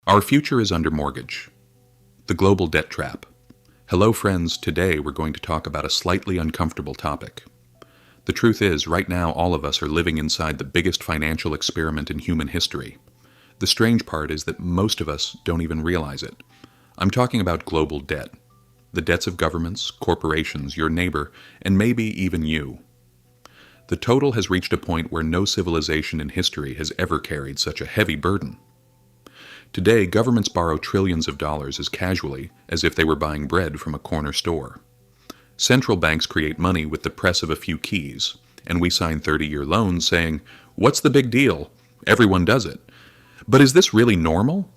Our future is under mortgage. The global debt trap. Hello friends, today we're going to talk about a slightly uncomfortable topic. The truth is, right now all of us are living inside the biggest financial experiment in human history. The strange part is that most of us don't even realize it. I'm talking about global debt. The debts of governments, corporations, your neighbor, and maybe even you. The total has reached a point where no civilization in history has ever carried such a heavy burden. Today, governments borrow trillions of dollars as casually as if they were buying bread from a corner store. Central banks create money with the press of a few keys, and we sign 30-year loans saying, "What's the big deal? Everyone does it." But is this really normal?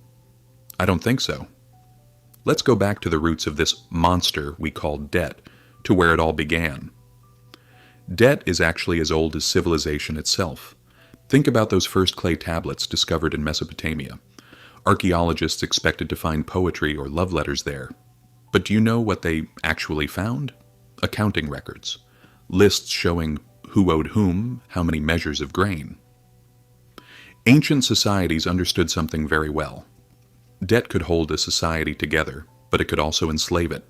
I don't think so. Let's go back to the roots of this monster we call debt, to where it all began. Debt is actually as old as civilization itself. Think about those first clay tablets discovered in Mesopotamia. Archaeologists expected to find poetry or love letters there. But do you know what they actually found? Accounting records. Lists showing who owed whom how many measures of grain. Ancient societies understood something very well. Debt could hold a society together, but it could also enslave it.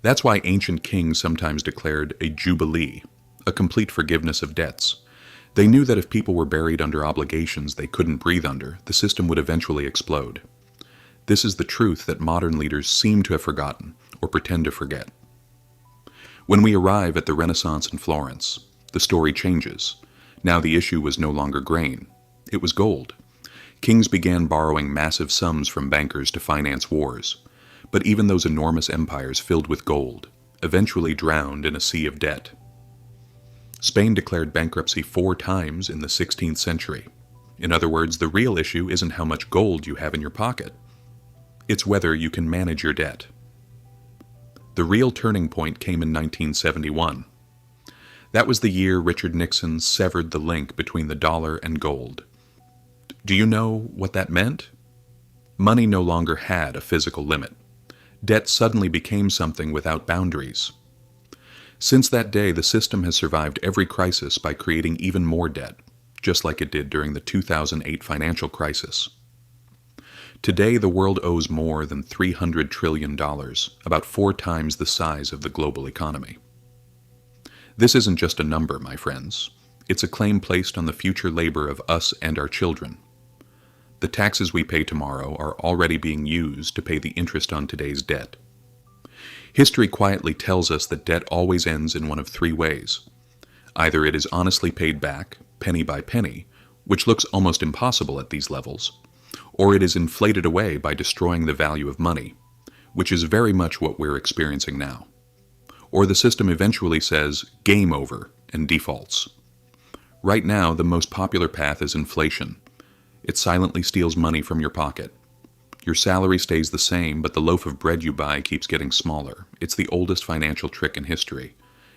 That's why ancient kings sometimes declared a jubilee, a complete forgiveness of debts. They knew that if people were buried under obligations they couldn't breathe under, the system would eventually explode. This is the truth that modern leaders seem to have forgotten, or pretend to forget. When we arrive at the Renaissance in Florence, the story changes. Now the issue was no longer grain. It was gold. Kings began borrowing massive sums from bankers to finance wars. But even those enormous empires filled with gold eventually drowned in a sea of debt. Spain declared bankruptcy 4 times in the 16th century. In other words, the real issue isn't how much gold you have in your pocket. It's whether you can manage your debt. The real turning point came in 1971. That was the year Richard Nixon severed the link between the dollar and gold. Do you know what that meant? Money no longer had a physical limit. Debt suddenly became something without boundaries. Since that day, the system has survived every crisis by creating even more debt, just like it did during the 2008 financial crisis. Today, the world owes more than $300 trillion, about 4 times the size of the global economy. This isn't just a number, my friends. It's a claim placed on the future labor of us and our children. The taxes we pay tomorrow are already being used to pay the interest on today's debt. History quietly tells us that debt always ends in one of 3 ways. Either it is honestly paid back, penny by penny, which looks almost impossible at these levels, or it is inflated away by destroying the value of money, which is very much what we're experiencing now. Or the system eventually says, game over, and defaults. Right now, the most popular path is inflation. It silently steals money from your pocket. Your salary stays the same, but the loaf of bread you buy keeps getting smaller. It's the oldest financial trick in history.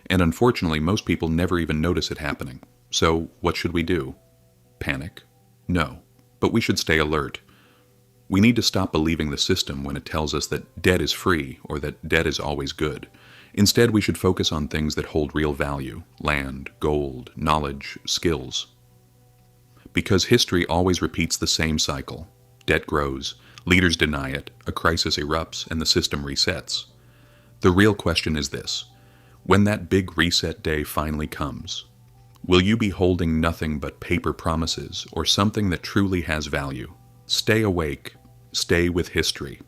And unfortunately, most people never even notice it happening. So, what should we do? Panic? No. But we should stay alert. We need to stop believing the system when it tells us that debt is free or that debt is always good. Instead, we should focus on things that hold real value: land, gold, knowledge, skills. Because history always repeats the same cycle. Debt grows, leaders deny it, a crisis erupts, and the system resets. The real question is this: when that big reset day finally comes, will you be holding nothing but paper promises or something that truly has value? Stay awake. Stay with history.